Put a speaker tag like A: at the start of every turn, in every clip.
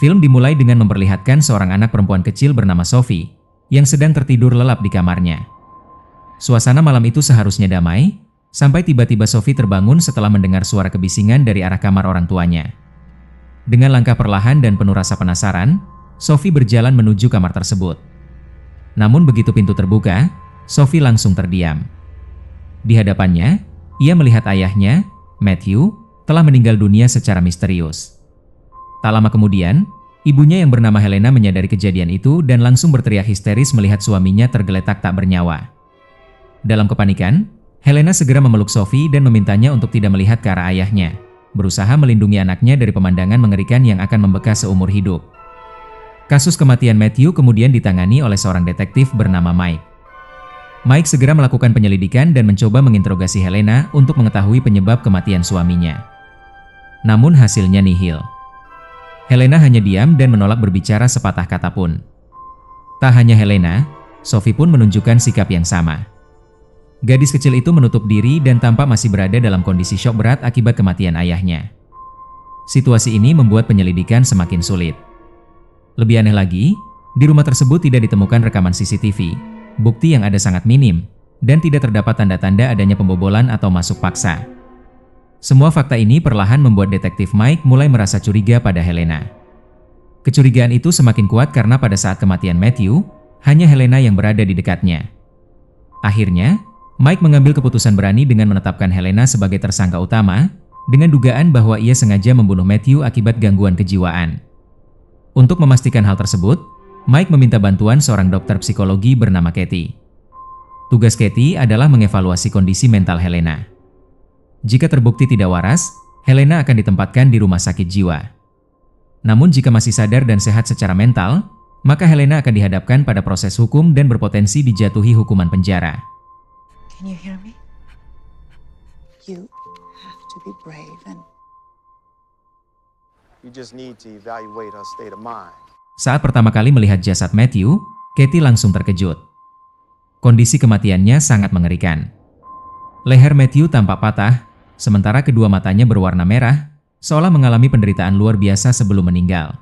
A: Film dimulai dengan memperlihatkan seorang anak perempuan kecil bernama Sophie yang sedang tertidur lelap di kamarnya. Suasana malam itu seharusnya damai, sampai tiba-tiba Sophie terbangun setelah mendengar suara kebisingan dari arah kamar orang tuanya. Dengan langkah perlahan dan penuh rasa penasaran, Sophie berjalan menuju kamar tersebut. Namun begitu pintu terbuka, Sophie langsung terdiam. Di hadapannya, ia melihat ayahnya, Matthew, telah meninggal dunia secara misterius. Tak lama kemudian, ibunya yang bernama Helena menyadari kejadian itu dan langsung berteriak histeris melihat suaminya tergeletak tak bernyawa. Dalam kepanikan, Helena segera memeluk Sophie dan memintanya untuk tidak melihat ke arah ayahnya, berusaha melindungi anaknya dari pemandangan mengerikan yang akan membekas seumur hidup. Kasus kematian Matthew kemudian ditangani oleh seorang detektif bernama Mike. Mike segera melakukan penyelidikan dan mencoba menginterogasi Helena untuk mengetahui penyebab kematian suaminya. Namun hasilnya nihil. Helena hanya diam dan menolak berbicara sepatah kata pun. Tak hanya Helena, Sophie pun menunjukkan sikap yang sama. Gadis kecil itu menutup diri dan tampak masih berada dalam kondisi syok berat akibat kematian ayahnya. Situasi ini membuat penyelidikan semakin sulit. Lebih aneh lagi, di rumah tersebut tidak ditemukan rekaman CCTV, bukti yang ada sangat minim, dan tidak terdapat tanda-tanda adanya pembobolan atau masuk paksa. Semua fakta ini perlahan membuat detektif Mike mulai merasa curiga pada Helena. Kecurigaan itu semakin kuat karena pada saat kematian Matthew, hanya Helena yang berada di dekatnya. Akhirnya, Mike mengambil keputusan berani dengan menetapkan Helena sebagai tersangka utama, dengan dugaan bahwa ia sengaja membunuh Matthew akibat gangguan kejiwaan. Untuk memastikan hal tersebut, Mike meminta bantuan seorang dokter psikologi bernama Kathy. Tugas Kathy adalah mengevaluasi kondisi mental Helena. Jika terbukti tidak waras, Helena akan ditempatkan di rumah sakit jiwa. Namun jika masih sadar dan sehat secara mental, maka Helena akan dihadapkan pada proses hukum dan berpotensi dijatuhi hukuman penjara.
B: Can you hear me? You have to be brave and
C: you just need to evaluate her state of mind.
A: Saat pertama kali melihat jasad Matthew, Kathy langsung terkejut. Kondisi kematiannya sangat mengerikan. Leher Matthew tampak patah, sementara kedua matanya berwarna merah, seolah mengalami penderitaan luar biasa sebelum meninggal.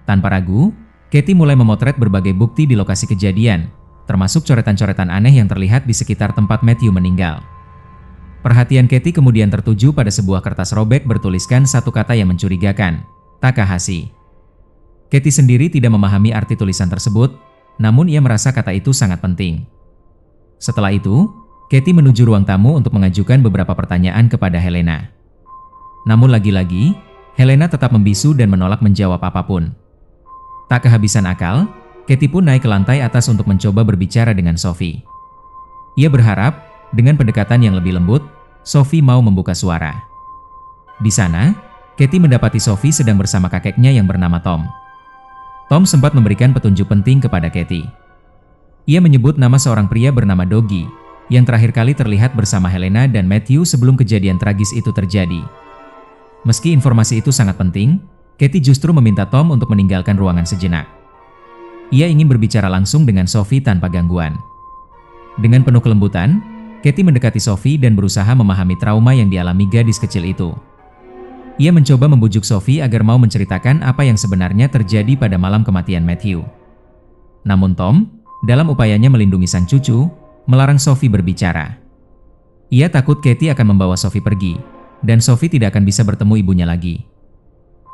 A: Tanpa ragu, Kathy mulai memotret berbagai bukti di lokasi kejadian, termasuk coretan-coretan aneh yang terlihat di sekitar tempat Matthew meninggal. Perhatian Kathy kemudian tertuju pada sebuah kertas robek bertuliskan satu kata yang mencurigakan, Takahashi. Kathy sendiri tidak memahami arti tulisan tersebut, namun ia merasa kata itu sangat penting. Setelah itu, Kathy menuju ruang tamu untuk mengajukan beberapa pertanyaan kepada Helena. Namun lagi-lagi, Helena tetap membisu dan menolak menjawab apapun. Tak kehabisan akal, Kathy pun naik ke lantai atas untuk mencoba berbicara dengan Sophie. Ia berharap, dengan pendekatan yang lebih lembut, Sophie mau membuka suara. Di sana, Kathy mendapati Sophie sedang bersama kakeknya yang bernama Tom. Tom sempat memberikan petunjuk penting kepada Kathy. Ia menyebut nama seorang pria bernama Doggy, yang terakhir kali terlihat bersama Helena dan Matthew sebelum kejadian tragis itu terjadi. Meski informasi itu sangat penting, Kathy justru meminta Tom untuk meninggalkan ruangan sejenak. Ia ingin berbicara langsung dengan Sophie tanpa gangguan. Dengan penuh kelembutan, Kathy mendekati Sophie dan berusaha memahami trauma yang dialami gadis kecil itu. Ia mencoba membujuk Sophie agar mau menceritakan apa yang sebenarnya terjadi pada malam kematian Matthew. Namun Tom, dalam upayanya melindungi sang cucu, melarang Sophie berbicara. Ia takut Kathy akan membawa Sophie pergi, dan Sophie tidak akan bisa bertemu ibunya lagi.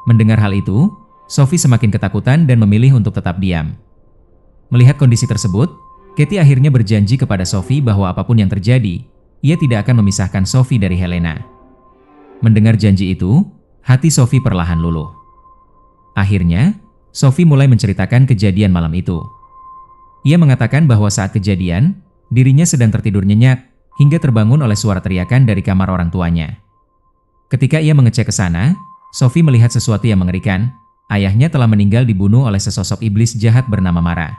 A: Mendengar hal itu, Sophie semakin ketakutan dan memilih untuk tetap diam. Melihat kondisi tersebut, Kathy akhirnya berjanji kepada Sophie bahwa apapun yang terjadi, ia tidak akan memisahkan Sophie dari Helena. Mendengar janji itu, hati Sophie perlahan luluh. Akhirnya, Sophie mulai menceritakan kejadian malam itu. Ia mengatakan bahwa saat kejadian, dirinya sedang tertidur nyenyak hingga terbangun oleh suara teriakan dari kamar orang tuanya. Ketika ia mengecek ke sana, Sophie melihat sesuatu yang mengerikan. Ayahnya telah meninggal dibunuh oleh sesosok iblis jahat bernama Mara.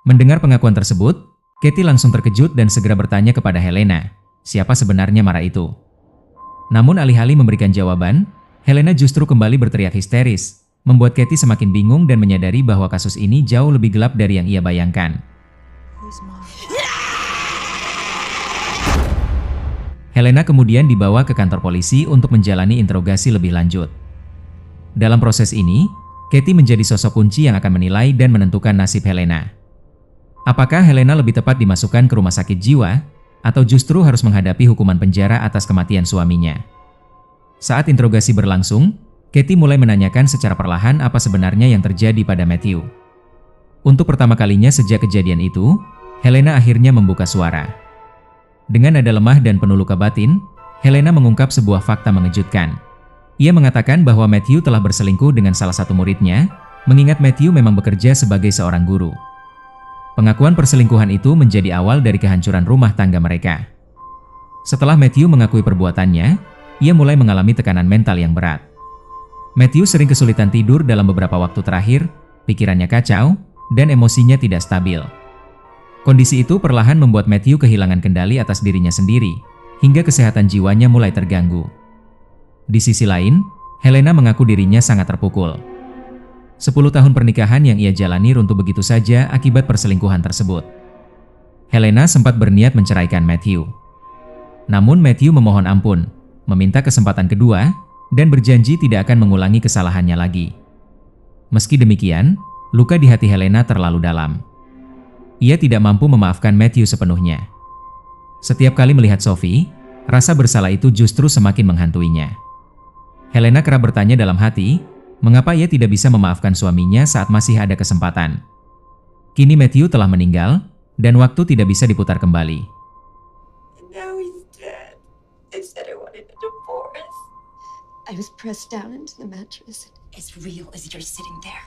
A: Mendengar pengakuan tersebut, Kathy langsung terkejut dan segera bertanya kepada Helena, siapa sebenarnya Mara itu. Namun alih-alih memberikan jawaban, Helena justru kembali berteriak histeris, membuat Kathy semakin bingung dan menyadari bahwa kasus ini jauh lebih gelap dari yang ia bayangkan. Helena kemudian dibawa ke kantor polisi untuk menjalani interogasi lebih lanjut. Dalam proses ini, Katie menjadi sosok kunci yang akan menilai dan menentukan nasib Helena. Apakah Helena lebih tepat dimasukkan ke rumah sakit jiwa, atau justru harus menghadapi hukuman penjara atas kematian suaminya? Saat interogasi berlangsung, Katie mulai menanyakan secara perlahan apa sebenarnya yang terjadi pada Matthew. Untuk pertama kalinya sejak kejadian itu, Helena akhirnya membuka suara. Dengan nada lemah dan penuh luka batin, Helena mengungkap sebuah fakta mengejutkan. Ia mengatakan bahwa Matthew telah berselingkuh dengan salah satu muridnya, mengingat Matthew memang bekerja sebagai seorang guru. Pengakuan perselingkuhan itu menjadi awal dari kehancuran rumah tangga mereka. Setelah Matthew mengakui perbuatannya, ia mulai mengalami tekanan mental yang berat. Matthew sering kesulitan tidur dalam beberapa waktu terakhir, pikirannya kacau, dan emosinya tidak stabil. Kondisi itu perlahan membuat Matthew kehilangan kendali atas dirinya sendiri, hingga kesehatan jiwanya mulai terganggu. Di sisi lain, Helena mengaku dirinya sangat terpukul. 10 tahun pernikahan yang ia jalani runtuh begitu saja akibat perselingkuhan tersebut. Helena sempat berniat menceraikan Matthew. Namun Matthew memohon ampun, meminta kesempatan kedua, dan berjanji tidak akan mengulangi kesalahannya lagi. Meski demikian, luka di hati Helena terlalu dalam. Ia tidak mampu memaafkan Matthew sepenuhnya. Setiap kali melihat Sophie, rasa bersalah itu justru semakin menghantuinya. Helena kerap bertanya dalam hati, mengapa ia tidak bisa memaafkan suaminya saat masih ada kesempatan. Kini Matthew telah meninggal, dan waktu tidak bisa diputar kembali.
B: And now he's dead. I said I wanted a divorce. I was pressed down into the mattress. As real as you're sitting there.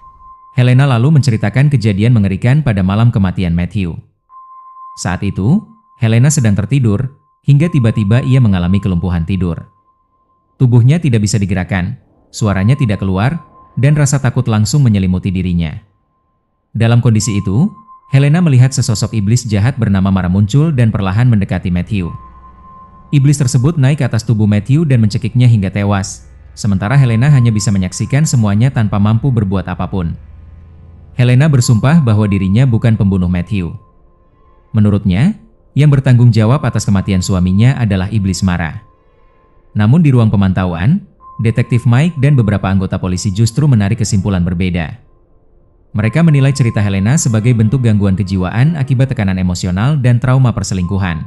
A: Helena lalu menceritakan kejadian mengerikan pada malam kematian Matthew. Saat itu, Helena sedang tertidur, hingga tiba-tiba ia mengalami kelumpuhan tidur. Tubuhnya tidak bisa digerakkan, suaranya tidak keluar, dan rasa takut langsung menyelimuti dirinya. Dalam kondisi itu, Helena melihat sesosok iblis jahat bernama Mara muncul dan perlahan mendekati Matthew. Iblis tersebut naik ke atas tubuh Matthew dan mencekiknya hingga tewas, sementara Helena hanya bisa menyaksikan semuanya tanpa mampu berbuat apapun. Helena bersumpah bahwa dirinya bukan pembunuh Matthew. Menurutnya, yang bertanggung jawab atas kematian suaminya adalah iblis Mara. Namun di ruang pemantauan, Detektif Mike dan beberapa anggota polisi justru menarik kesimpulan berbeda. Mereka menilai cerita Helena sebagai bentuk gangguan kejiwaan akibat tekanan emosional dan trauma perselingkuhan.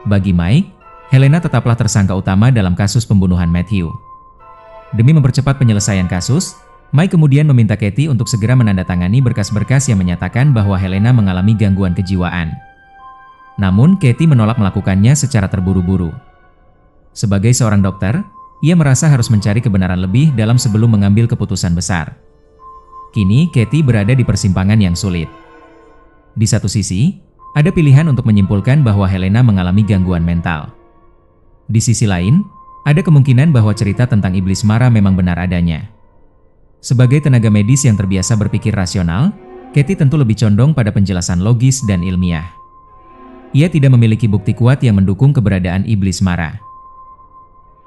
A: Bagi Mike, Helena tetaplah tersangka utama dalam kasus pembunuhan Matthew. Demi mempercepat penyelesaian kasus, Mike kemudian meminta Katie untuk segera menandatangani berkas-berkas yang menyatakan bahwa Helena mengalami gangguan kejiwaan. Namun, Katie menolak melakukannya secara terburu-buru. Sebagai seorang dokter, ia merasa harus mencari kebenaran lebih dalam sebelum mengambil keputusan besar. Kini, Katie berada di persimpangan yang sulit. Di satu sisi, ada pilihan untuk menyimpulkan bahwa Helena mengalami gangguan mental. Di sisi lain, ada kemungkinan bahwa cerita tentang iblis Mara memang benar adanya. Sebagai tenaga medis yang terbiasa berpikir rasional, Katie tentu lebih condong pada penjelasan logis dan ilmiah. Ia tidak memiliki bukti kuat yang mendukung keberadaan iblis Mara.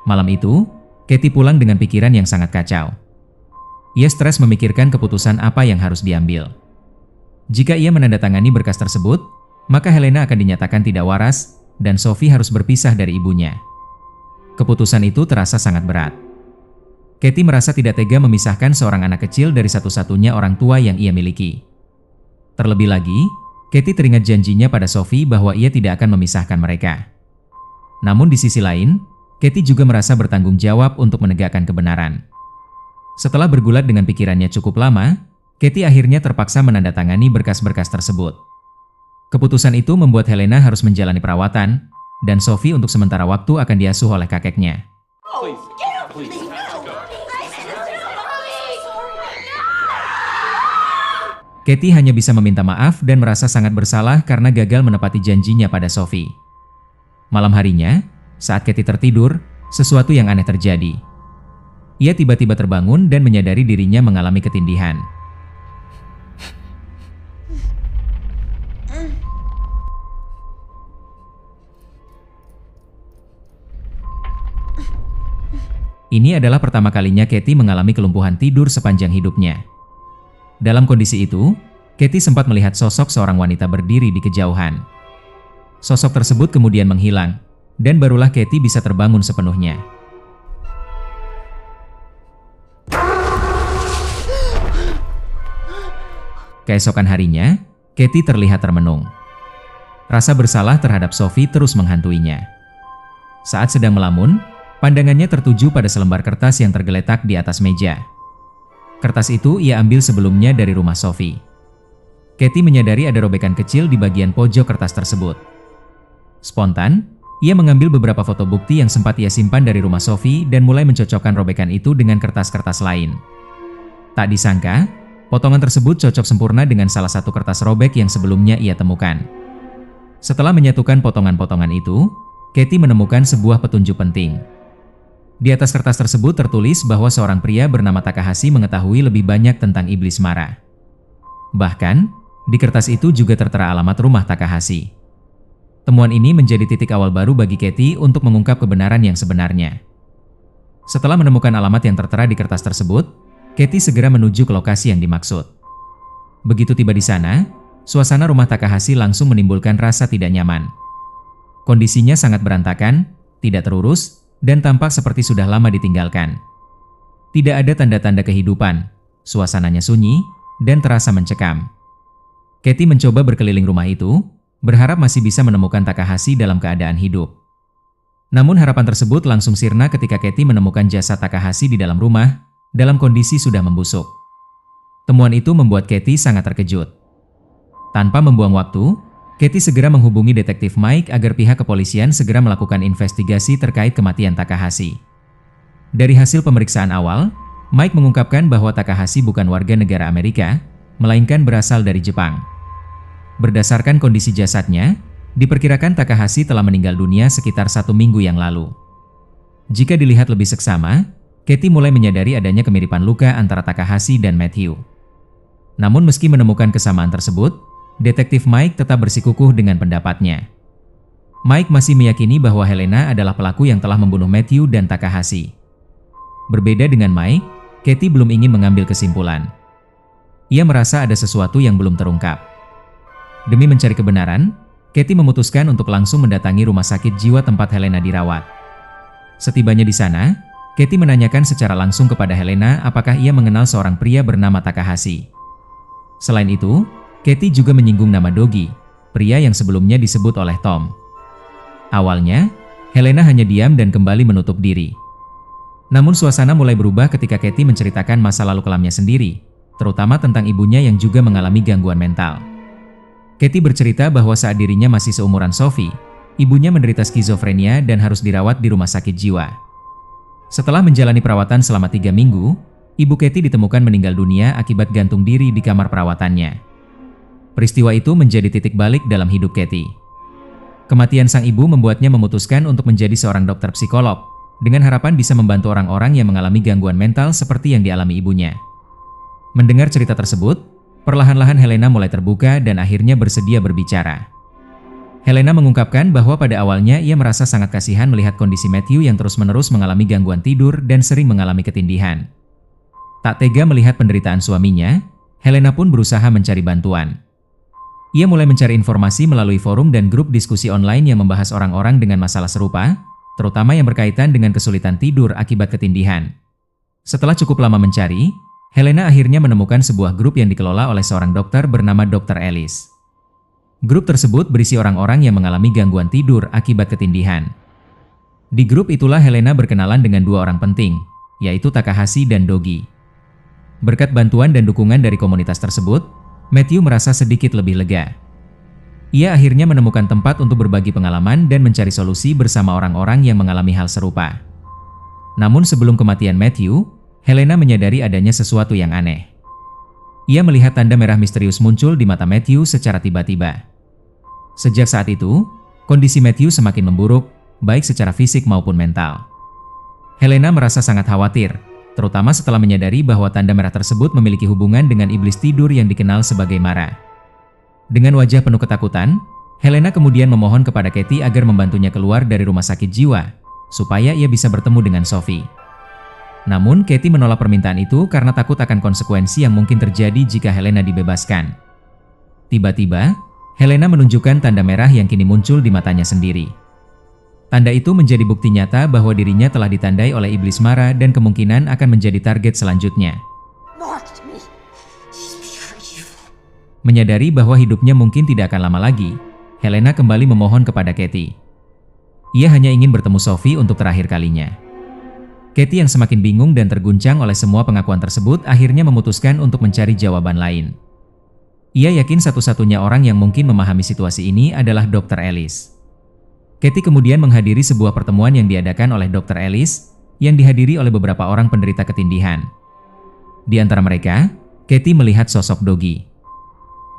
A: Malam itu, Katie pulang dengan pikiran yang sangat kacau. Ia stres memikirkan keputusan apa yang harus diambil. Jika ia menandatangani berkas tersebut, maka Helena akan dinyatakan tidak waras, dan Sophie harus berpisah dari ibunya. Keputusan itu terasa sangat berat. Katie merasa tidak tega memisahkan seorang anak kecil dari satu-satunya orang tua yang ia miliki. Terlebih lagi, Katie teringat janjinya pada Sophie bahwa ia tidak akan memisahkan mereka. Namun di sisi lain, Katie juga merasa bertanggung jawab untuk menegakkan kebenaran. Setelah bergulat dengan pikirannya cukup lama, Katie akhirnya terpaksa menandatangani berkas-berkas tersebut. Keputusan itu membuat Helena harus menjalani perawatan, dan Sophie untuk sementara waktu akan diasuh oleh kakeknya. Katie hanya bisa meminta maaf dan merasa sangat bersalah karena gagal menepati janjinya pada Sophie. Malam harinya, saat Katie tertidur, sesuatu yang aneh terjadi. Ia tiba-tiba terbangun dan menyadari dirinya mengalami ketindihan. Ini adalah pertama kalinya Katie mengalami kelumpuhan tidur sepanjang hidupnya. Dalam kondisi itu, Katie sempat melihat sosok seorang wanita berdiri di kejauhan. Sosok tersebut kemudian menghilang, dan barulah Katie bisa terbangun sepenuhnya. Keesokan harinya, Katie terlihat termenung. Rasa bersalah terhadap Sophie terus menghantuinya. Saat sedang melamun, pandangannya tertuju pada selembar kertas yang tergeletak di atas meja. Kertas itu ia ambil sebelumnya dari rumah Sophie. Katie menyadari ada robekan kecil di bagian pojok kertas tersebut. Spontan, ia mengambil beberapa foto bukti yang sempat ia simpan dari rumah Sophie dan mulai mencocokkan robekan itu dengan kertas-kertas lain. Tak disangka, potongan tersebut cocok sempurna dengan salah satu kertas robek yang sebelumnya ia temukan. Setelah menyatukan potongan-potongan itu, Katie menemukan sebuah petunjuk penting. Di atas kertas tersebut tertulis bahwa seorang pria bernama Takahashi mengetahui lebih banyak tentang iblis Mara. Bahkan, di kertas itu juga tertera alamat rumah Takahashi. Temuan ini menjadi titik awal baru bagi Katie untuk mengungkap kebenaran yang sebenarnya. Setelah menemukan alamat yang tertera di kertas tersebut, Katie segera menuju ke lokasi yang dimaksud. Begitu tiba di sana, suasana rumah Takahashi langsung menimbulkan rasa tidak nyaman. Kondisinya sangat berantakan, tidak terurus, dan tampak seperti sudah lama ditinggalkan. Tidak ada tanda-tanda kehidupan, suasananya sunyi, dan terasa mencekam. Katie mencoba berkeliling rumah itu, berharap masih bisa menemukan Takahashi dalam keadaan hidup. Namun harapan tersebut langsung sirna ketika Katie menemukan jasad Takahashi di dalam rumah, dalam kondisi sudah membusuk. Temuan itu membuat Katie sangat terkejut. Tanpa membuang waktu, Katie segera menghubungi detektif Mike agar pihak kepolisian segera melakukan investigasi terkait kematian Takahashi. Dari hasil pemeriksaan awal, Mike mengungkapkan bahwa Takahashi bukan warga negara Amerika, melainkan berasal dari Jepang. Berdasarkan kondisi jasadnya, diperkirakan Takahashi telah meninggal dunia sekitar 1 minggu yang lalu. Jika dilihat lebih seksama, Katie mulai menyadari adanya kemiripan luka antara Takahashi dan Matthew. Namun meski menemukan kesamaan tersebut, Detektif Mike tetap bersikukuh dengan pendapatnya. Mike masih meyakini bahwa Helena adalah pelaku yang telah membunuh Matthew dan Takahashi. Berbeda dengan Mike, Katie belum ingin mengambil kesimpulan. Ia merasa ada sesuatu yang belum terungkap. Demi mencari kebenaran, Katie memutuskan untuk langsung mendatangi rumah sakit jiwa tempat Helena dirawat. Setibanya di sana, Katie menanyakan secara langsung kepada Helena apakah ia mengenal seorang pria bernama Takahashi. Selain itu, Katie juga menyinggung nama Dogi, pria yang sebelumnya disebut oleh Tom. Awalnya, Helena hanya diam dan kembali menutup diri. Namun suasana mulai berubah ketika Katie menceritakan masa lalu kelamnya sendiri, terutama tentang ibunya yang juga mengalami gangguan mental. Katie bercerita bahwa saat dirinya masih seumuran Sophie, ibunya menderita skizofrenia dan harus dirawat di rumah sakit jiwa. Setelah menjalani perawatan selama 3 minggu, ibu Katie ditemukan meninggal dunia akibat gantung diri di kamar perawatannya. Peristiwa itu menjadi titik balik dalam hidup Katie. Kematian sang ibu membuatnya memutuskan untuk menjadi seorang dokter psikolog, dengan harapan bisa membantu orang-orang yang mengalami gangguan mental seperti yang dialami ibunya. Mendengar cerita tersebut, perlahan-lahan Helena mulai terbuka dan akhirnya bersedia berbicara. Helena mengungkapkan bahwa pada awalnya ia merasa sangat kasihan melihat kondisi Matthew yang terus-menerus mengalami gangguan tidur dan sering mengalami ketindihan. Tak tega melihat penderitaan suaminya, Helena pun berusaha mencari bantuan. Ia mulai mencari informasi melalui forum dan grup diskusi online yang membahas orang-orang dengan masalah serupa, terutama yang berkaitan dengan kesulitan tidur akibat ketindihan. Setelah cukup lama mencari, Helena akhirnya menemukan sebuah grup yang dikelola oleh seorang dokter bernama Dr. Ellis. Grup tersebut berisi orang-orang yang mengalami gangguan tidur akibat ketindihan. Di grup itulah Helena berkenalan dengan 2 orang penting, yaitu Takahashi dan Dogi. Berkat bantuan dan dukungan dari komunitas tersebut, Matthew merasa sedikit lebih lega. Ia akhirnya menemukan tempat untuk berbagi pengalaman dan mencari solusi bersama orang-orang yang mengalami hal serupa. Namun sebelum kematian Matthew, Helena menyadari adanya sesuatu yang aneh. Ia melihat tanda merah misterius muncul di mata Matthew secara tiba-tiba. Sejak saat itu, kondisi Matthew semakin memburuk, baik secara fisik maupun mental. Helena merasa sangat khawatir, terutama setelah menyadari bahwa tanda merah tersebut memiliki hubungan dengan iblis tidur yang dikenal sebagai Mara. Dengan wajah penuh ketakutan, Helena kemudian memohon kepada Katie agar membantunya keluar dari rumah sakit jiwa, supaya ia bisa bertemu dengan Sophie. Namun, Katie menolak permintaan itu karena takut akan konsekuensi yang mungkin terjadi jika Helena dibebaskan. Tiba-tiba, Helena menunjukkan tanda merah yang kini muncul di matanya sendiri. Tanda itu menjadi bukti nyata bahwa dirinya telah ditandai oleh iblis Mara dan kemungkinan akan menjadi target selanjutnya. Menyadari bahwa hidupnya mungkin tidak akan lama lagi, Helena kembali memohon kepada Katie. Ia hanya ingin bertemu Sophie untuk terakhir kalinya. Katie yang semakin bingung dan terguncang oleh semua pengakuan tersebut akhirnya memutuskan untuk mencari jawaban lain. Ia yakin satu-satunya orang yang mungkin memahami situasi ini adalah Dr. Ellis. Katie kemudian menghadiri sebuah pertemuan yang diadakan oleh Dr. Ellis, yang dihadiri oleh beberapa orang penderita ketindihan. Di antara mereka, Katie melihat sosok Doggy.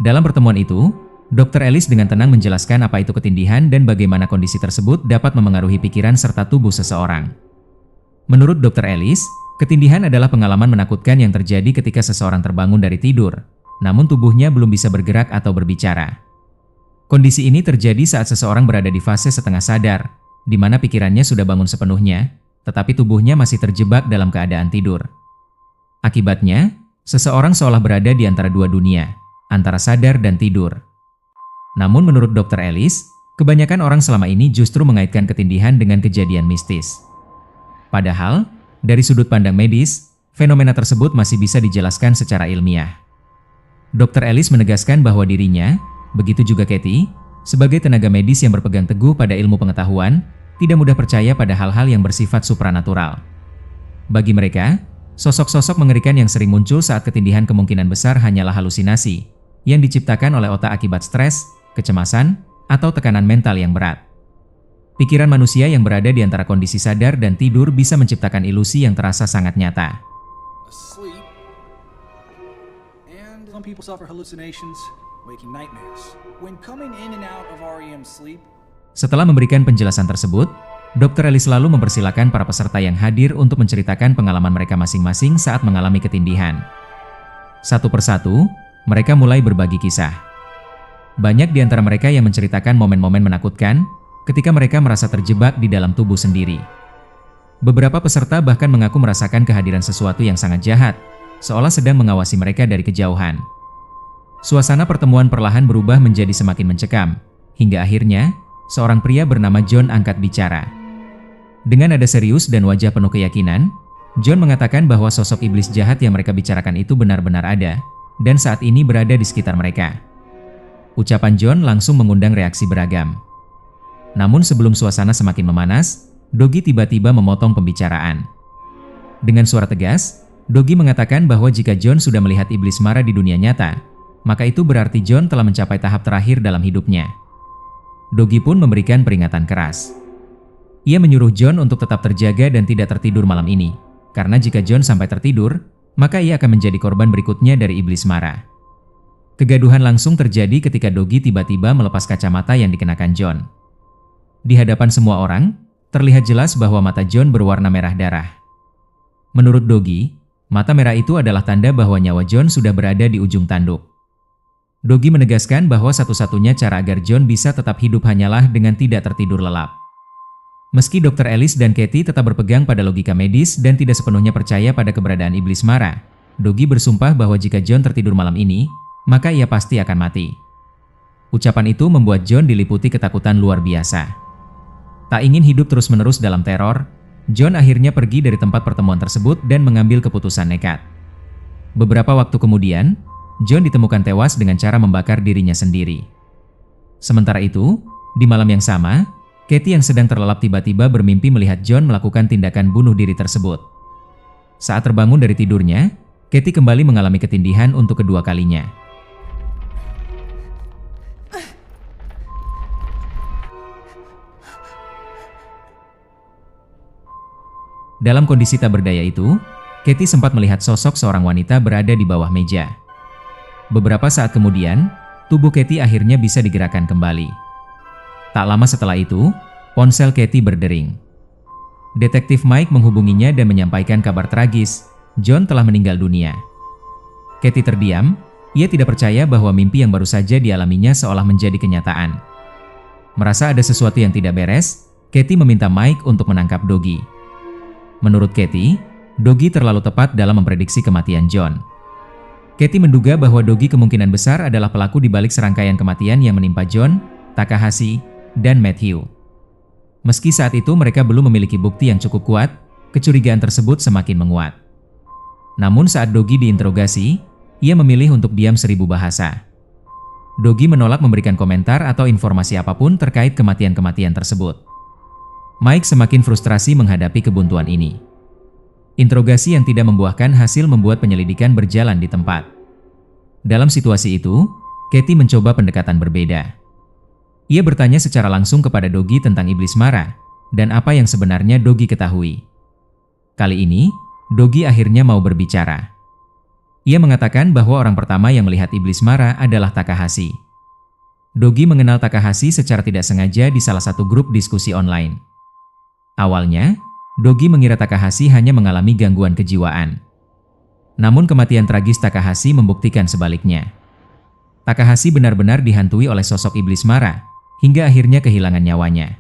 A: Dalam pertemuan itu, Dr. Ellis dengan tenang menjelaskan apa itu ketindihan dan bagaimana kondisi tersebut dapat memengaruhi pikiran serta tubuh seseorang. Menurut Dr. Ellis, ketindihan adalah pengalaman menakutkan yang terjadi ketika seseorang terbangun dari tidur, namun tubuhnya belum bisa bergerak atau berbicara. Kondisi ini terjadi saat seseorang berada di fase setengah sadar, di mana pikirannya sudah bangun sepenuhnya, tetapi tubuhnya masih terjebak dalam keadaan tidur. Akibatnya, seseorang seolah berada di antara dua dunia, antara sadar dan tidur. Namun menurut Dr. Ellis, kebanyakan orang selama ini justru mengaitkan ketindihan dengan kejadian mistis. Padahal, dari sudut pandang medis, fenomena tersebut masih bisa dijelaskan secara ilmiah. Dr. Ellis menegaskan bahwa dirinya, begitu juga Katie, sebagai tenaga medis yang berpegang teguh pada ilmu pengetahuan, tidak mudah percaya pada hal-hal yang bersifat supranatural. Bagi mereka, sosok-sosok mengerikan yang sering muncul saat ketindihan kemungkinan besar hanyalah halusinasi, yang diciptakan oleh otak akibat stres, kecemasan, atau tekanan mental yang berat. Pikiran manusia yang berada di antara kondisi sadar dan tidur bisa menciptakan ilusi yang terasa sangat nyata.
D: Some people suffer hallucinations, waking nightmares. When coming in and out of REM sleep.
A: Setelah memberikan penjelasan tersebut, Dr. Ellis selalu mempersilakan para peserta yang hadir untuk menceritakan pengalaman mereka masing-masing saat mengalami ketindihan. Satu persatu, mereka mulai berbagi kisah. Banyak di antara mereka yang menceritakan momen-momen menakutkan ketika mereka merasa terjebak di dalam tubuh sendiri. Beberapa peserta bahkan mengaku merasakan kehadiran sesuatu yang sangat jahat, seolah sedang mengawasi mereka dari kejauhan. Suasana pertemuan perlahan berubah menjadi semakin mencekam, hingga akhirnya, seorang pria bernama John angkat bicara. Dengan nada serius dan wajah penuh keyakinan, John mengatakan bahwa sosok iblis jahat yang mereka bicarakan itu benar-benar ada, dan saat ini berada di sekitar mereka. Ucapan John langsung mengundang reaksi beragam. Namun sebelum suasana semakin memanas, Doggy tiba-tiba memotong pembicaraan. Dengan suara tegas, Doggy mengatakan bahwa jika John sudah melihat iblis marah di dunia nyata, maka itu berarti John telah mencapai tahap terakhir dalam hidupnya. Doggy pun memberikan peringatan keras. Ia menyuruh John untuk tetap terjaga dan tidak tertidur malam ini, karena jika John sampai tertidur, maka ia akan menjadi korban berikutnya dari iblis marah. Kegaduhan langsung terjadi ketika Doggy tiba-tiba melepas kacamata yang dikenakan John. Di hadapan semua orang, terlihat jelas bahwa mata John berwarna merah darah. Menurut Doggy, mata merah itu adalah tanda bahwa nyawa John sudah berada di ujung tanduk. Doggy menegaskan bahwa satu-satunya cara agar John bisa tetap hidup hanyalah dengan tidak tertidur lelap. Meski Dr. Ellis dan Katie tetap berpegang pada logika medis dan tidak sepenuhnya percaya pada keberadaan iblis marah, Doggy bersumpah bahwa jika John tertidur malam ini, maka ia pasti akan mati. Ucapan itu membuat John diliputi ketakutan luar biasa. Tak ingin hidup terus-menerus dalam teror, John akhirnya pergi dari tempat pertemuan tersebut dan mengambil keputusan nekat. Beberapa waktu kemudian, John ditemukan tewas dengan cara membakar dirinya sendiri. Sementara itu, di malam yang sama, Katie yang sedang terlelap tiba-tiba bermimpi melihat John melakukan tindakan bunuh diri tersebut. Saat terbangun dari tidurnya, Katie kembali mengalami ketindihan untuk kedua kalinya. Dalam kondisi tak berdaya itu, Katie sempat melihat sosok seorang wanita berada di bawah meja. Beberapa saat kemudian, tubuh Katie akhirnya bisa digerakkan kembali. Tak lama setelah itu, ponsel Katie berdering. Detektif Mike menghubunginya dan menyampaikan kabar tragis, John telah meninggal dunia. Katie terdiam, ia tidak percaya bahwa mimpi yang baru saja dialaminya seolah menjadi kenyataan. Merasa ada sesuatu yang tidak beres, Katie meminta Mike untuk menangkap Doggy. Menurut Katie, Doggy terlalu tepat dalam memprediksi kematian John. Katie menduga bahwa Doggy kemungkinan besar adalah pelaku di balik serangkaian kematian yang menimpa John, Takahashi, dan Matthew. Meski saat itu mereka belum memiliki bukti yang cukup kuat, kecurigaan tersebut semakin menguat. Namun saat Doggy diinterogasi, ia memilih untuk diam 1000 bahasa. Dogi menolak memberikan komentar atau informasi apapun terkait kematian-kematian tersebut. Mike semakin frustrasi menghadapi kebuntuan ini. Interogasi yang tidak membuahkan hasil membuat penyelidikan berjalan di tempat. Dalam situasi itu, Katie mencoba pendekatan berbeda. Ia bertanya secara langsung kepada Dogi tentang iblis marah dan apa yang sebenarnya Dogi ketahui. Kali ini, Dogi akhirnya mau berbicara. Ia mengatakan bahwa orang pertama yang melihat iblis marah adalah Takahashi. Dogi mengenal Takahashi secara tidak sengaja di salah satu grup diskusi online. Awalnya, Dogi mengira Takahashi hanya mengalami gangguan kejiwaan. Namun kematian tragis Takahashi membuktikan sebaliknya. Takahashi benar-benar dihantui oleh sosok iblis marah, hingga akhirnya kehilangan nyawanya.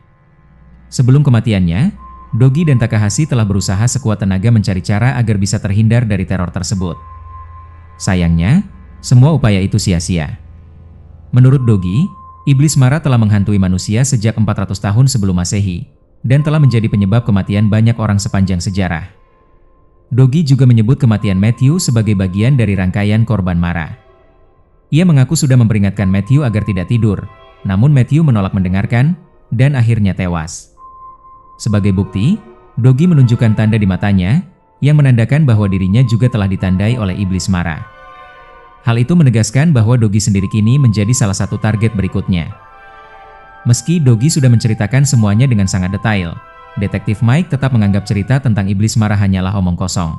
A: Sebelum kematiannya, Dogi dan Takahashi telah berusaha sekuat tenaga mencari cara agar bisa terhindar dari teror tersebut. Sayangnya, semua upaya itu sia-sia. Menurut Dogi, iblis marah telah menghantui manusia sejak 400 tahun sebelum Masehi, dan telah menjadi penyebab kematian banyak orang sepanjang sejarah. Dogi juga menyebut kematian Matthew sebagai bagian dari rangkaian korban marah. Ia mengaku sudah memperingatkan Matthew agar tidak tidur, namun Matthew menolak mendengarkan, dan akhirnya tewas. Sebagai bukti, Dogi menunjukkan tanda di matanya, yang menandakan bahwa dirinya juga telah ditandai oleh iblis marah. Hal itu menegaskan bahwa Dogi sendiri kini menjadi salah satu target berikutnya. Meski Dogi sudah menceritakan semuanya dengan sangat detail, Detektif Mike tetap menganggap cerita tentang iblis marah hanyalah omong kosong.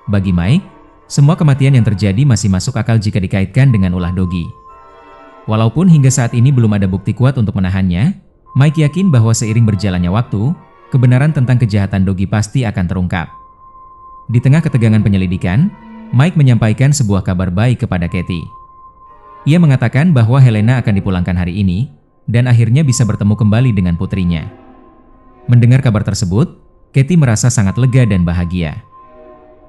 A: Bagi Mike, semua kematian yang terjadi masih masuk akal jika dikaitkan dengan ulah Dogi. Walaupun hingga saat ini belum ada bukti kuat untuk menahannya, Mike yakin bahwa seiring berjalannya waktu, kebenaran tentang kejahatan Dogi pasti akan terungkap. Di tengah ketegangan penyelidikan, Mike menyampaikan sebuah kabar baik kepada Katie. Ia mengatakan bahwa Helena akan dipulangkan hari ini, dan akhirnya bisa bertemu kembali dengan putrinya. Mendengar kabar tersebut, Katie merasa sangat lega dan bahagia.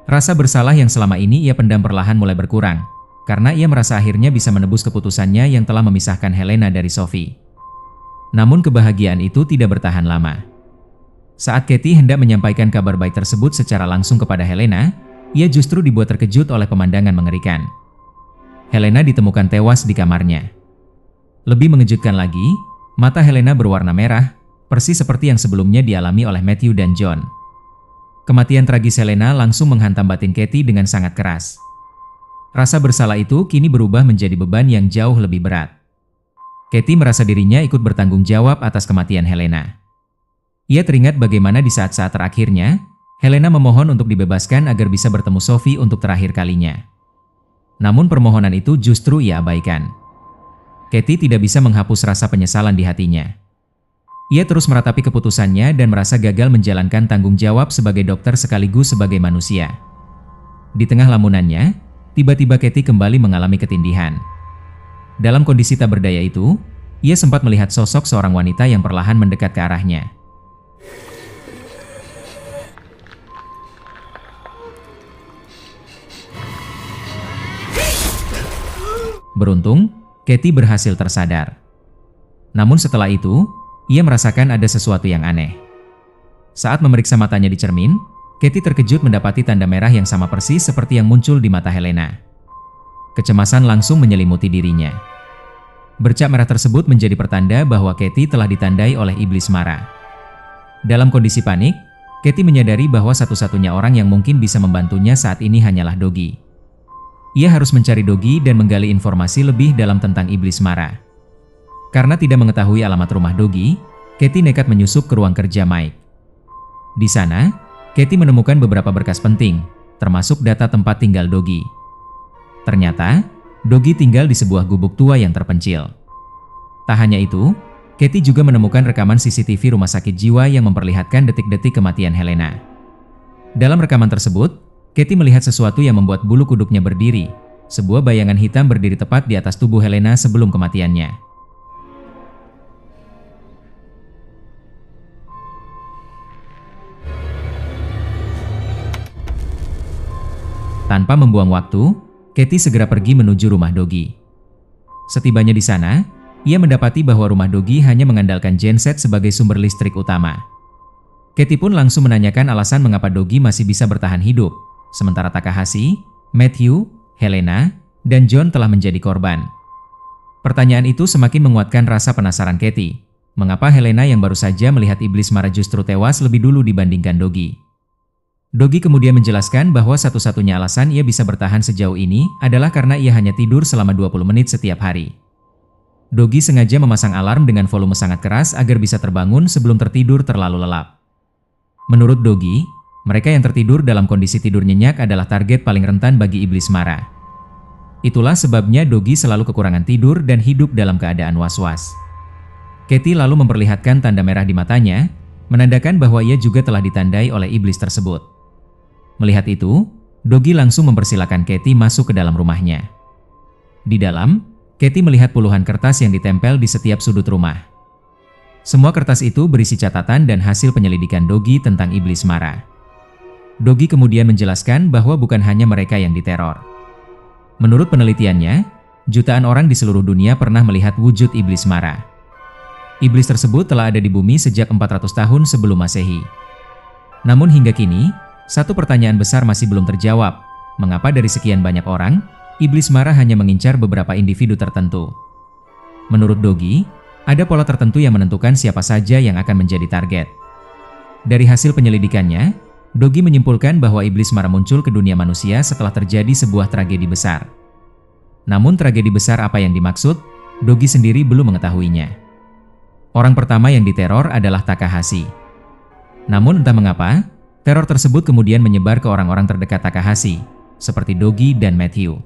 A: Rasa bersalah yang selama ini ia pendam perlahan mulai berkurang, karena ia merasa akhirnya bisa menebus keputusannya yang telah memisahkan Helena dari Sophie. Namun kebahagiaan itu tidak bertahan lama. Saat Katie hendak menyampaikan kabar baik tersebut secara langsung kepada Helena, ia justru dibuat terkejut oleh pemandangan mengerikan. Helena ditemukan tewas di kamarnya. Lebih mengejutkan lagi, mata Helena berwarna merah, persis seperti yang sebelumnya dialami oleh Matthew dan John. Kematian tragis Helena langsung menghantam batin Katie dengan sangat keras. Rasa bersalah itu kini berubah menjadi beban yang jauh lebih berat. Katie merasa dirinya ikut bertanggung jawab atas kematian Helena. Ia teringat bagaimana di saat-saat terakhirnya, Helena memohon untuk dibebaskan agar bisa bertemu Sophie untuk terakhir kalinya. Namun permohonan itu justru ia abaikan. Katie tidak bisa menghapus rasa penyesalan di hatinya. Ia terus meratapi keputusannya dan merasa gagal menjalankan tanggung jawab sebagai dokter sekaligus sebagai manusia. Di tengah lamunannya, tiba-tiba Katie kembali mengalami ketindihan. Dalam kondisi tak berdaya itu, ia sempat melihat sosok seorang wanita yang perlahan mendekat ke arahnya. Beruntung, Katie berhasil tersadar. Namun setelah itu, ia merasakan ada sesuatu yang aneh. Saat memeriksa matanya di cermin, Katie terkejut mendapati tanda merah yang sama persis seperti yang muncul di mata Helena. Kecemasan langsung menyelimuti dirinya. Bercak merah tersebut menjadi pertanda bahwa Katie telah ditandai oleh iblis marah. Dalam kondisi panik, Katie menyadari bahwa satu-satunya orang yang mungkin bisa membantunya saat ini hanyalah Dogi. Ia harus mencari Dogi dan menggali informasi lebih dalam tentang iblis marah. Karena tidak mengetahui alamat rumah Dogi, Katie nekat menyusup ke ruang kerja Mike. Di sana, Katie menemukan beberapa berkas penting, termasuk data tempat tinggal Dogi. Ternyata, Dogi tinggal di sebuah gubuk tua yang terpencil. Tak hanya itu, Katie juga menemukan rekaman CCTV rumah sakit jiwa yang memperlihatkan detik-detik kematian Helena. Dalam rekaman tersebut, Katie melihat sesuatu yang membuat bulu kuduknya berdiri, sebuah bayangan hitam berdiri tepat di atas tubuh Helena sebelum kematiannya. Tanpa membuang waktu, Katie segera pergi menuju rumah Dogi. Setibanya di sana, ia mendapati bahwa rumah Dogi hanya mengandalkan genset sebagai sumber listrik utama. Katie pun langsung menanyakan alasan mengapa Dogi masih bisa bertahan hidup, sementara Takahashi, Matthew, Helena, dan John telah menjadi korban. Pertanyaan itu semakin menguatkan rasa penasaran Katie. Mengapa Helena yang baru saja melihat iblis marah justru tewas lebih dulu dibandingkan Doggy? Doggy kemudian menjelaskan bahwa satu-satunya alasan ia bisa bertahan sejauh ini adalah karena ia hanya tidur selama 20 menit setiap hari. Doggy sengaja memasang alarm dengan volume sangat keras agar bisa terbangun sebelum tertidur terlalu lelap. Menurut Doggy, mereka yang tertidur dalam kondisi tidur nyenyak adalah target paling rentan bagi iblis marah. Itulah sebabnya Doggy selalu kekurangan tidur dan hidup dalam keadaan was-was. Katie lalu memperlihatkan tanda merah di matanya, menandakan bahwa ia juga telah ditandai oleh iblis tersebut. Melihat itu, Doggy langsung mempersilahkan Katie masuk ke dalam rumahnya. Di dalam, Katie melihat puluhan kertas yang ditempel di setiap sudut rumah. Semua kertas itu berisi catatan dan hasil penyelidikan Doggy tentang iblis marah. Doggy kemudian menjelaskan bahwa bukan hanya mereka yang diteror. Menurut penelitiannya, jutaan orang di seluruh dunia pernah melihat wujud iblis marah. Iblis tersebut telah ada di bumi sejak 400 tahun sebelum Masehi. Namun hingga kini, satu pertanyaan besar masih belum terjawab. Mengapa dari sekian banyak orang, iblis marah hanya mengincar beberapa individu tertentu? Menurut Doggy, ada pola tertentu yang menentukan siapa saja yang akan menjadi target. Dari hasil penyelidikannya, Doggy menyimpulkan bahwa iblis marah muncul ke dunia manusia setelah terjadi sebuah tragedi besar. Namun tragedi besar apa yang dimaksud, Doggy sendiri belum mengetahuinya. Orang pertama yang diteror adalah Takahashi. Namun entah mengapa, teror tersebut kemudian menyebar ke orang-orang terdekat Takahashi, seperti Doggy dan Matthew.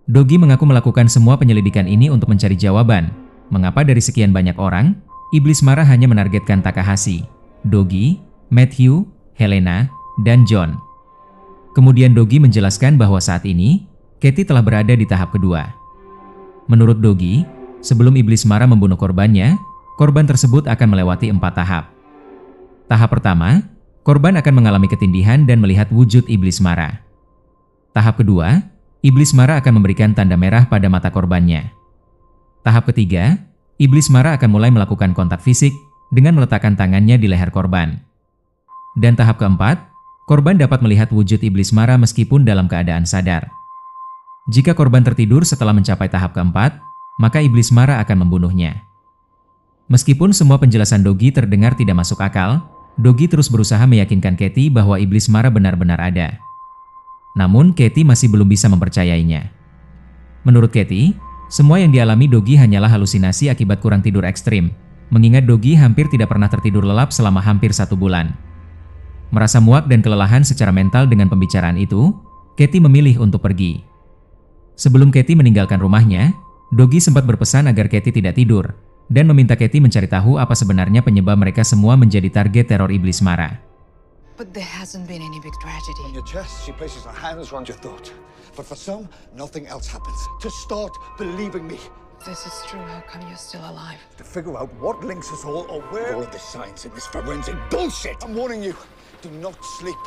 A: Doggy mengaku melakukan semua penyelidikan ini untuk mencari jawaban, mengapa dari sekian banyak orang, iblis marah hanya menargetkan Takahashi, Doggy, Matthew, Helena, dan John. Kemudian Doggy menjelaskan bahwa saat ini, Katie telah berada di tahap kedua. Menurut Doggy, sebelum iblis marah membunuh korbannya, korban tersebut akan melewati 4 tahap. Tahap pertama, korban akan mengalami ketindihan dan melihat wujud iblis marah. Tahap kedua, iblis marah akan memberikan tanda merah pada mata korbannya. Tahap ketiga, iblis marah akan mulai melakukan kontak fisik dengan meletakkan tangannya di leher korban. Dan tahap keempat, korban dapat melihat wujud iblis marah meskipun dalam keadaan sadar. Jika korban tertidur setelah mencapai tahap keempat, maka iblis marah akan membunuhnya. Meskipun semua penjelasan Doggy terdengar tidak masuk akal, Doggy terus berusaha meyakinkan Katie bahwa iblis marah benar-benar ada. Namun Katie masih belum bisa mempercayainya. Menurut Katie, semua yang dialami Doggy hanyalah halusinasi akibat kurang tidur ekstrim, mengingat Doggy hampir tidak pernah tertidur lelap selama hampir 1 bulan. Merasa muak dan kelelahan secara mental dengan pembicaraan itu, Katie memilih untuk pergi. Sebelum Katie meninggalkan rumahnya, Doggy sempat berpesan agar Katie tidak tidur, dan meminta Katie mencari tahu apa sebenarnya penyebab mereka semua menjadi target teror iblis marah.
B: But there hasn't been any big tragedy.
E: On your chest, she places her hands around your throat. But for some, nothing else happens. To start believing me.
B: If this is true, how come you're still alive?
E: To figure out what links us all or where all of the science in this forensic bullshit. I'm warning you, do not sleep.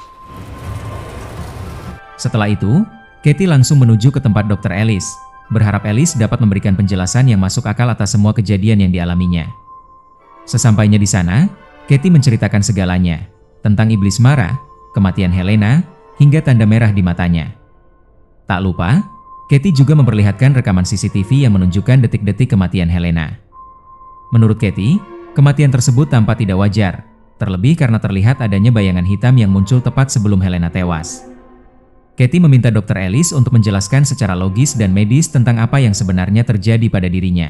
A: Setelah itu, Katie langsung menuju ke tempat Dr. Ellis, berharap Ellis dapat memberikan penjelasan yang masuk akal atas semua kejadian yang dialaminya. Sesampainya di sana, Katie menceritakan segalanya, tentang iblis marah, kematian Helena, hingga tanda merah di matanya. Tak lupa, Katie juga memperlihatkan rekaman CCTV yang menunjukkan detik-detik kematian Helena. Menurut Katie, kematian tersebut tampak tidak wajar, terlebih karena terlihat adanya bayangan hitam yang muncul tepat sebelum Helena tewas. Katie meminta Dr. Ellis untuk menjelaskan secara logis dan medis tentang apa yang sebenarnya terjadi pada dirinya.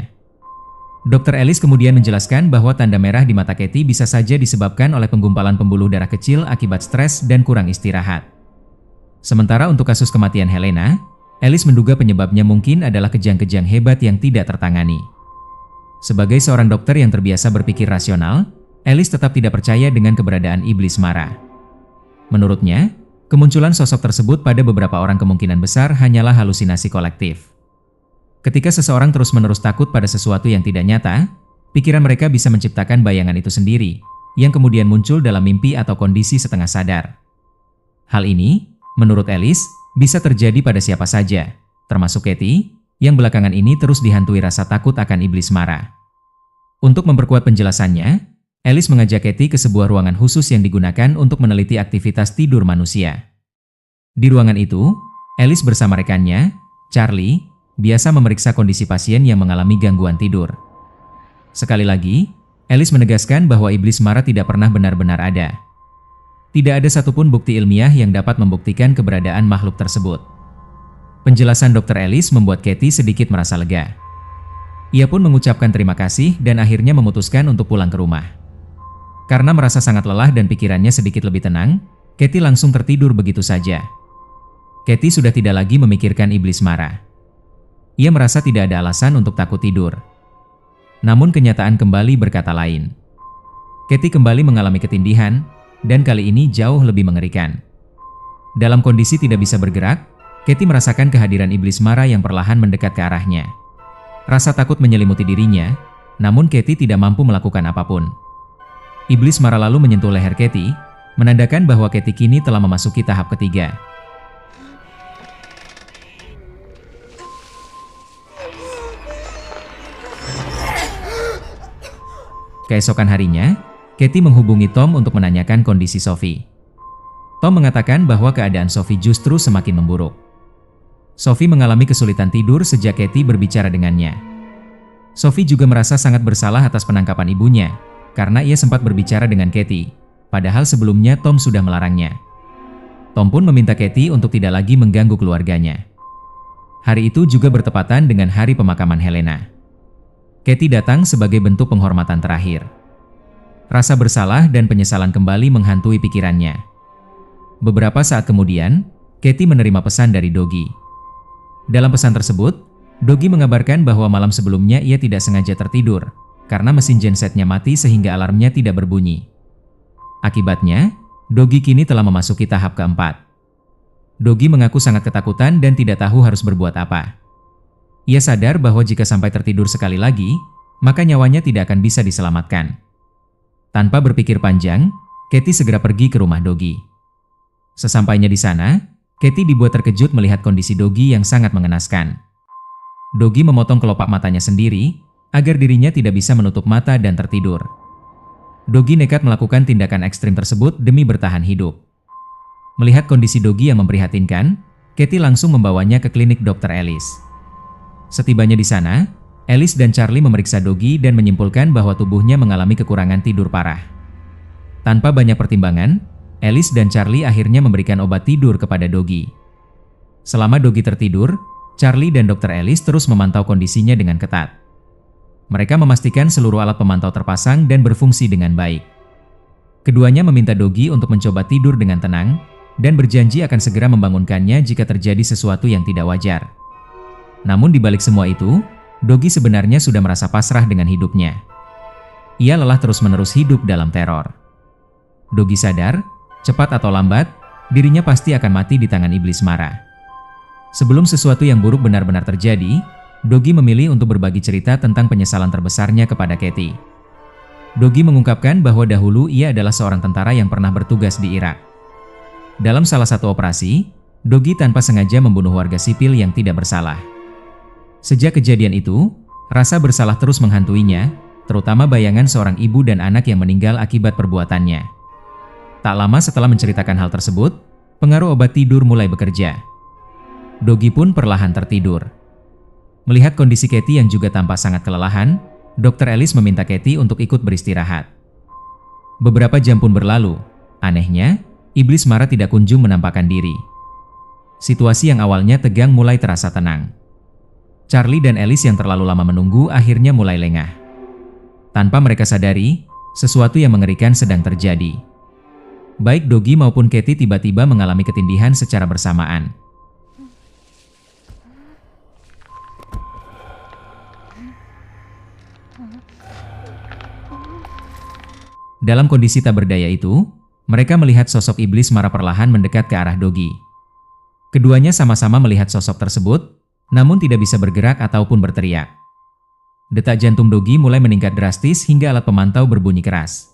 A: Dr. Ellis kemudian menjelaskan bahwa tanda merah di mata Katie bisa saja disebabkan oleh penggumpalan pembuluh darah kecil akibat stres dan kurang istirahat. Sementara untuk kasus kematian Helena, Ellis menduga penyebabnya mungkin adalah kejang-kejang hebat yang tidak tertangani. Sebagai seorang dokter yang terbiasa berpikir rasional, Ellis tetap tidak percaya dengan keberadaan iblis marah. Menurutnya, kemunculan sosok tersebut pada beberapa orang kemungkinan besar hanyalah halusinasi kolektif. Ketika seseorang terus-menerus takut pada sesuatu yang tidak nyata, pikiran mereka bisa menciptakan bayangan itu sendiri, yang kemudian muncul dalam mimpi atau kondisi setengah sadar. Hal ini, menurut Ellis, bisa terjadi pada siapa saja, termasuk Katie, yang belakangan ini terus dihantui rasa takut akan iblis marah. Untuk memperkuat penjelasannya, Ellis mengajak Katie ke sebuah ruangan khusus yang digunakan untuk meneliti aktivitas tidur manusia. Di ruangan itu, Ellis bersama rekannya, Charlie, biasa memeriksa kondisi pasien yang mengalami gangguan tidur. Sekali lagi, Alice menegaskan bahwa iblis mara tidak pernah benar-benar ada. Tidak ada satupun bukti ilmiah yang dapat membuktikan keberadaan makhluk tersebut. Penjelasan Dr. Alice membuat Katie sedikit merasa lega. Ia pun mengucapkan terima kasih dan akhirnya memutuskan untuk pulang ke rumah. Karena merasa sangat lelah dan pikirannya sedikit lebih tenang, Katie langsung tertidur begitu saja. Katie sudah tidak lagi memikirkan iblis mara. Ia merasa tidak ada alasan untuk takut tidur. Namun kenyataan kembali berkata lain. Katie kembali mengalami ketindihan, dan kali ini jauh lebih mengerikan. Dalam kondisi tidak bisa bergerak, Katie merasakan kehadiran iblis mara yang perlahan mendekat ke arahnya. Rasa takut menyelimuti dirinya, namun Katie tidak mampu melakukan apapun. Iblis mara lalu menyentuh leher Katie, menandakan bahwa Katie kini telah memasuki tahap ketiga. Keesokan harinya, Katie menghubungi Tom untuk menanyakan kondisi Sophie. Tom mengatakan bahwa keadaan Sophie justru semakin memburuk. Sophie mengalami kesulitan tidur sejak Katie berbicara dengannya. Sophie juga merasa sangat bersalah atas penangkapan ibunya, karena ia sempat berbicara dengan Katie, padahal sebelumnya Tom sudah melarangnya. Tom pun meminta Katie untuk tidak lagi mengganggu keluarganya. Hari itu juga bertepatan dengan hari pemakaman Helena. Katie datang sebagai bentuk penghormatan terakhir. Rasa bersalah dan penyesalan kembali menghantui pikirannya. Beberapa saat kemudian, Katie menerima pesan dari Doggy. Dalam pesan tersebut, Doggy mengabarkan bahwa malam sebelumnya ia tidak sengaja tertidur karena mesin gensetnya mati sehingga alarmnya tidak berbunyi. Akibatnya, Doggy kini telah memasuki tahap keempat. Doggy mengaku sangat ketakutan dan tidak tahu harus berbuat apa. Ia sadar bahwa jika sampai tertidur sekali lagi, maka nyawanya tidak akan bisa diselamatkan. Tanpa berpikir panjang, Katie segera pergi ke rumah Doggy. Sesampainya di sana, Katie dibuat terkejut melihat kondisi Doggy yang sangat mengenaskan. Doggy memotong kelopak matanya sendiri, agar dirinya tidak bisa menutup mata dan tertidur. Doggy nekat melakukan tindakan ekstrim tersebut demi bertahan hidup. Melihat kondisi Doggy yang memprihatinkan, Katie langsung membawanya ke klinik Dr. Alice. Setibanya di sana, Alice dan Charlie memeriksa Doggy dan menyimpulkan bahwa tubuhnya mengalami kekurangan tidur parah. Tanpa banyak pertimbangan, Alice dan Charlie akhirnya memberikan obat tidur kepada Doggy. Selama Doggy tertidur, Charlie dan Dr. Alice terus memantau kondisinya dengan ketat. Mereka memastikan seluruh alat pemantau terpasang dan berfungsi dengan baik. Keduanya meminta Doggy untuk mencoba tidur dengan tenang dan berjanji akan segera membangunkannya jika terjadi sesuatu yang tidak wajar. Namun di balik semua itu, Doggy sebenarnya sudah merasa pasrah dengan hidupnya. Ia lelah terus-menerus hidup dalam teror. Doggy sadar, cepat atau lambat, dirinya pasti akan mati di tangan iblis mara. Sebelum sesuatu yang buruk benar-benar terjadi, Doggy memilih untuk berbagi cerita tentang penyesalan terbesarnya kepada Katie. Doggy mengungkapkan bahwa dahulu ia adalah seorang tentara yang pernah bertugas di Irak. Dalam salah satu operasi, Doggy tanpa sengaja membunuh warga sipil yang tidak bersalah. Sejak kejadian itu, rasa bersalah terus menghantuinya, terutama bayangan seorang ibu dan anak yang meninggal akibat perbuatannya. Tak lama setelah menceritakan hal tersebut, pengaruh obat tidur mulai bekerja. Doggy pun perlahan tertidur. Melihat kondisi Katie yang juga tampak sangat kelelahan, Dr. Alice meminta Katie untuk ikut beristirahat. Beberapa jam pun berlalu. Anehnya, iblis mara tidak kunjung menampakkan diri. Situasi yang awalnya tegang mulai terasa tenang. Charlie dan Alice yang terlalu lama menunggu akhirnya mulai lengah. Tanpa mereka sadari, sesuatu yang mengerikan sedang terjadi. Baik Doggy maupun Katie tiba-tiba mengalami ketindihan secara bersamaan. Dalam kondisi tak berdaya itu, mereka melihat sosok iblis mara perlahan mendekat ke arah Doggy. Keduanya sama-sama melihat sosok tersebut, namun tidak bisa bergerak ataupun berteriak. Detak jantung Doggy mulai meningkat drastis hingga alat pemantau berbunyi keras.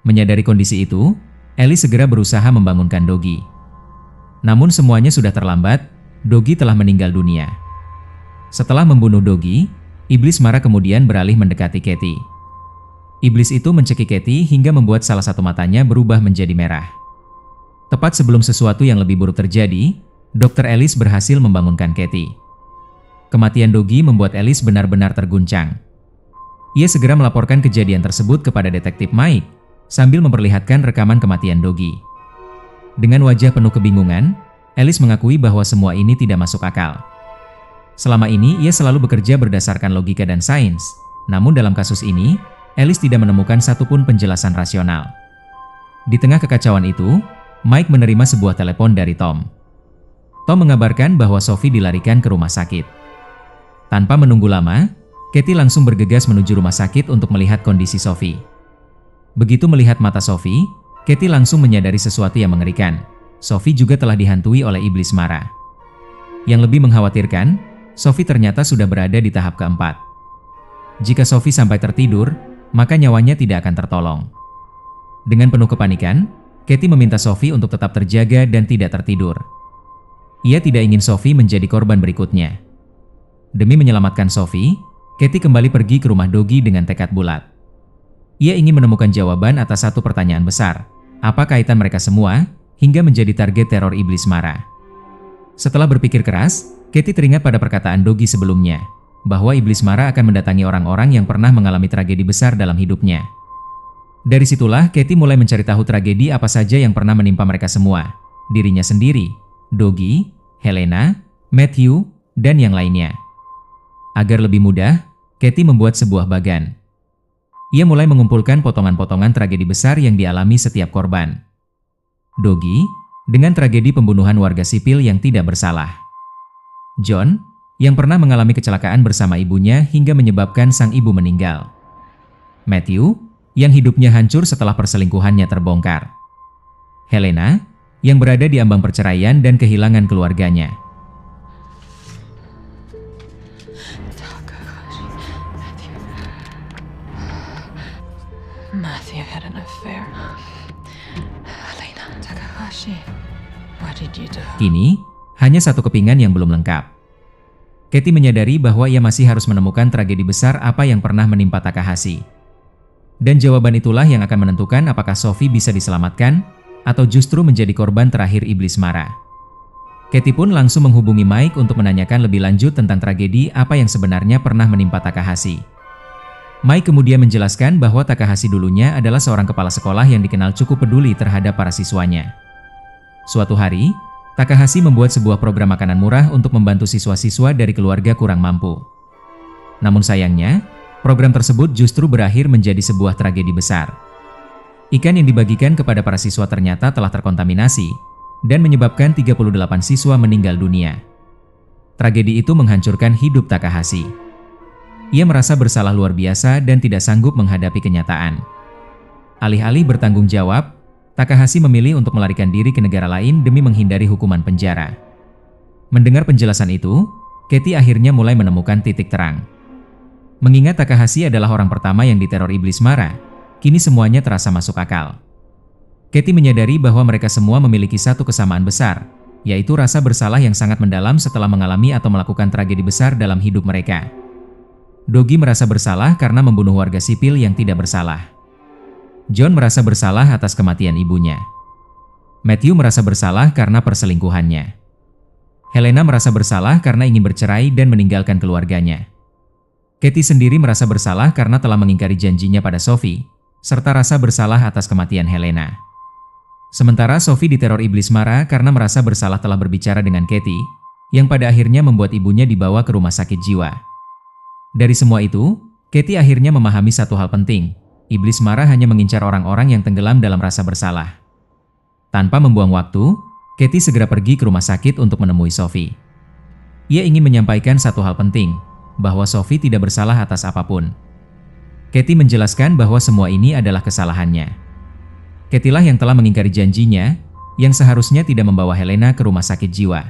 A: Menyadari kondisi itu, Ellie segera berusaha membangunkan Doggy. Namun semuanya sudah terlambat, Doggy telah meninggal dunia. Setelah membunuh Doggy, iblis mara kemudian beralih mendekati Katie. Iblis itu mencekik Katie hingga membuat salah satu matanya berubah menjadi merah. Tepat sebelum sesuatu yang lebih buruk terjadi, Dr. Ellis berhasil membangunkan Katie. Kematian Doggy membuat Ellis benar-benar terguncang. Ia segera melaporkan kejadian tersebut kepada detektif Mike, sambil memperlihatkan rekaman kematian Doggy. Dengan wajah penuh kebingungan, Ellis mengakui bahwa semua ini tidak masuk akal. Selama ini ia selalu bekerja berdasarkan logika dan sains, namun dalam kasus ini, Ellis tidak menemukan satupun penjelasan rasional. Di tengah kekacauan itu, Mike menerima sebuah telepon dari Tom. Tom mengabarkan bahwa Sophie dilarikan ke rumah sakit. Tanpa menunggu lama, Katie langsung bergegas menuju rumah sakit untuk melihat kondisi Sophie. Begitu melihat mata Sophie, Katie langsung menyadari sesuatu yang mengerikan. Sophie juga telah dihantui oleh iblis mara. Yang lebih mengkhawatirkan, Sophie ternyata sudah berada di tahap keempat. Jika Sophie sampai tertidur, maka nyawanya tidak akan tertolong. Dengan penuh kepanikan, Katie meminta Sophie untuk tetap terjaga dan tidak tertidur. Ia tidak ingin Sophie menjadi korban berikutnya. Demi menyelamatkan Sophie, Katie kembali pergi ke rumah Doggy dengan tekad bulat. Ia ingin menemukan jawaban atas satu pertanyaan besar. Apa kaitan mereka semua hingga menjadi target teror iblis mara? Setelah berpikir keras, Katie teringat pada perkataan Doggy sebelumnya, bahwa iblis mara akan mendatangi orang-orang yang pernah mengalami tragedi besar dalam hidupnya. Dari situlah Katie mulai mencari tahu tragedi apa saja yang pernah menimpa mereka semua, dirinya sendiri, Doggy, Helena, Matthew, dan yang lainnya. Agar lebih mudah, Katie membuat sebuah bagan. Ia mulai mengumpulkan potongan-potongan tragedi besar yang dialami setiap korban. Doggy, dengan tragedi pembunuhan warga sipil yang tidak bersalah. John, yang pernah mengalami kecelakaan bersama ibunya hingga menyebabkan sang ibu meninggal. Matthew, yang hidupnya hancur setelah perselingkuhannya terbongkar. Helena, yang berada di ambang perceraian dan kehilangan keluarganya.
B: Matthew had an affair. Helena, Takahashi, what did you do?
A: Kini, hanya satu kepingan yang belum lengkap. Katie menyadari bahwa ia masih harus menemukan tragedi besar apa yang pernah menimpa Takahashi. Dan jawaban itulah yang akan menentukan apakah Sophie bisa diselamatkan atau justru menjadi korban terakhir iblis mara. Katie pun langsung menghubungi Mike untuk menanyakan lebih lanjut tentang tragedi apa yang sebenarnya pernah menimpa Takahashi. Mike kemudian menjelaskan bahwa Takahashi dulunya adalah seorang kepala sekolah yang dikenal cukup peduli terhadap para siswanya. Suatu hari, Takahashi membuat sebuah program makanan murah untuk membantu siswa-siswa dari keluarga kurang mampu. Namun sayangnya, program tersebut justru berakhir menjadi sebuah tragedi besar. Ikan yang dibagikan kepada para siswa ternyata telah terkontaminasi dan menyebabkan 38 siswa meninggal dunia. Tragedi itu menghancurkan hidup Takahashi. Ia merasa bersalah luar biasa dan tidak sanggup menghadapi kenyataan. Alih-alih bertanggung jawab, Takahashi memilih untuk melarikan diri ke negara lain demi menghindari hukuman penjara. Mendengar penjelasan itu, Katie akhirnya mulai menemukan titik terang. Mengingat Takahashi adalah orang pertama yang diteror iblis mara, kini semuanya terasa masuk akal. Katie menyadari bahwa mereka semua memiliki satu kesamaan besar, yaitu rasa bersalah yang sangat mendalam setelah mengalami atau melakukan tragedi besar dalam hidup mereka. Doggy merasa bersalah karena membunuh warga sipil yang tidak bersalah. John merasa bersalah atas kematian ibunya. Matthew merasa bersalah karena perselingkuhannya. Helena merasa bersalah karena ingin bercerai dan meninggalkan keluarganya. Katie sendiri merasa bersalah karena telah mengingkari janjinya pada Sophie, serta rasa bersalah atas kematian Helena. Sementara Sophie diteror iblis mara karena merasa bersalah telah berbicara dengan Katie, yang pada akhirnya membuat ibunya dibawa ke rumah sakit jiwa. Dari semua itu, Katie akhirnya memahami satu hal penting. Iblis mara hanya mengincar orang-orang yang tenggelam dalam rasa bersalah. Tanpa membuang waktu, Katie segera pergi ke rumah sakit untuk menemui Sophie. Ia ingin menyampaikan satu hal penting, bahwa Sophie tidak bersalah atas apapun. Katie menjelaskan bahwa semua ini adalah kesalahannya. Katie lah yang telah mengingkari janjinya, yang seharusnya tidak membawa Helena ke rumah sakit jiwa.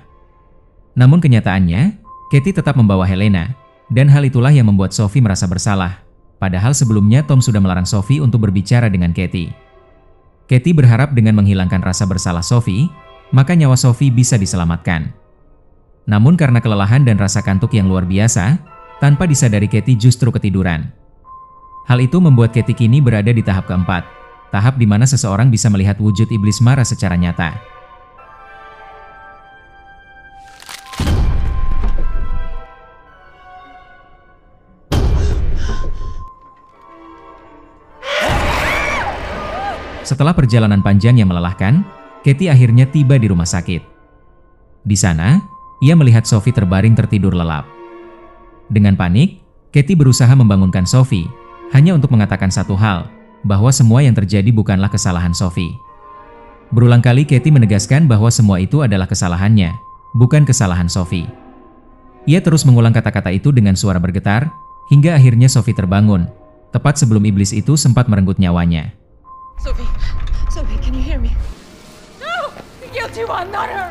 A: Namun kenyataannya, Katie tetap membawa Helena, dan hal itulah yang membuat Sophie merasa bersalah. Padahal sebelumnya Tom sudah melarang Sophie untuk berbicara dengan Katie. Katie berharap dengan menghilangkan rasa bersalah Sophie, maka nyawa Sophie bisa diselamatkan. Namun karena kelelahan dan rasa kantuk yang luar biasa, tanpa disadari Katie justru ketiduran. Hal itu membuat Katie kini berada di tahap keempat, tahap di mana seseorang bisa melihat wujud iblis Mara secara nyata. Setelah perjalanan panjang yang melelahkan, Katie akhirnya tiba di rumah sakit. Di sana, ia melihat Sophie terbaring tertidur lelap. Dengan panik, Katie berusaha membangunkan Sophie, hanya untuk mengatakan satu hal, bahwa semua yang terjadi bukanlah kesalahan Sophie. Berulang kali Katie menegaskan bahwa semua itu adalah kesalahannya, bukan kesalahan Sophie. Ia terus mengulang kata-kata itu dengan suara bergetar, hingga akhirnya Sophie terbangun, tepat sebelum iblis itu sempat merenggut nyawanya.
B: Sophie, Sophie, can you hear me? No! The guilty one, not her!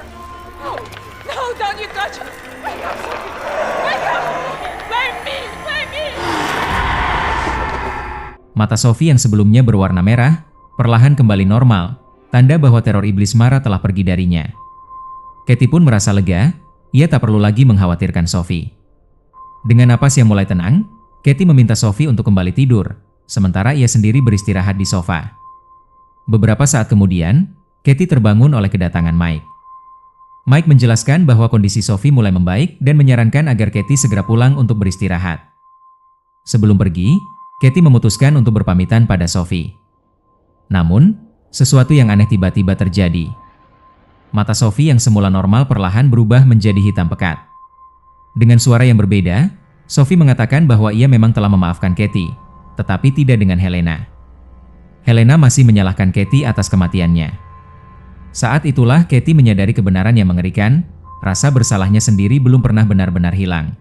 B: No! No, don't you touch her! Wake up, Sophie! Wake up! Blame me! Blame me!
A: Mata Sophie yang sebelumnya berwarna merah, perlahan kembali normal, tanda bahwa teror iblis Mara telah pergi darinya. Katie pun merasa lega, ia tak perlu lagi mengkhawatirkan Sophie. Dengan napas yang mulai tenang, Katie meminta Sophie untuk kembali tidur, sementara ia sendiri beristirahat di sofa. Beberapa saat kemudian, Katie terbangun oleh kedatangan Mike. Mike menjelaskan bahwa kondisi Sophie mulai membaik dan menyarankan agar Katie segera pulang untuk beristirahat. Sebelum pergi, Katie memutuskan untuk berpamitan pada Sophie. Namun, sesuatu yang aneh tiba-tiba terjadi. Mata Sophie yang semula normal perlahan berubah menjadi hitam pekat. Dengan suara yang berbeda, Sophie mengatakan bahwa ia memang telah memaafkan Katie, tetapi tidak dengan Helena. Helena masih menyalahkan Katie atas kematiannya. Saat itulah Katie menyadari kebenaran yang mengerikan, rasa bersalahnya sendiri belum pernah benar-benar hilang.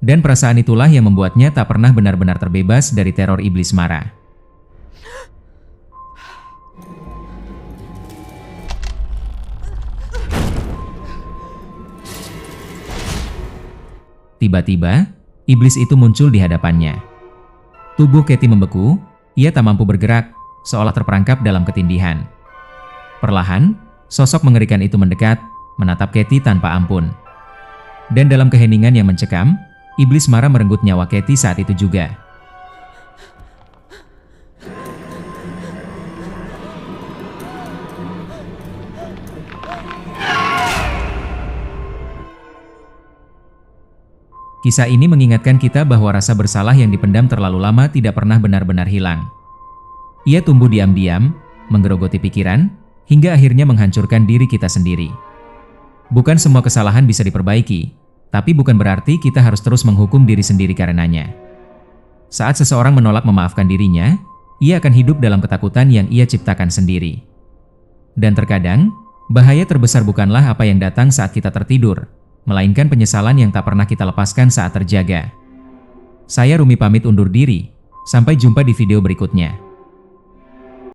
A: Dan perasaan itulah yang membuatnya tak pernah benar-benar terbebas dari teror iblis Mara. Tiba-tiba, iblis itu muncul di hadapannya. Tubuh Katie membeku, ia tak mampu bergerak, seolah terperangkap dalam ketindihan. Perlahan, sosok mengerikan itu mendekat, menatap Katie tanpa ampun. Dan dalam keheningan yang mencekam, iblis Mara merenggut nyawa Katie saat itu juga. Kisah ini mengingatkan kita bahwa rasa bersalah yang dipendam terlalu lama tidak pernah benar-benar hilang. Ia tumbuh diam-diam, menggerogoti pikiran, hingga akhirnya menghancurkan diri kita sendiri. Bukan semua kesalahan bisa diperbaiki, tapi bukan berarti kita harus terus menghukum diri sendiri karenanya. Saat seseorang menolak memaafkan dirinya, ia akan hidup dalam ketakutan yang ia ciptakan sendiri. Dan terkadang, bahaya terbesar bukanlah apa yang datang saat kita tertidur, melainkan penyesalan yang tak pernah kita lepaskan saat terjaga. Saya Rumi pamit undur diri, sampai jumpa di video berikutnya.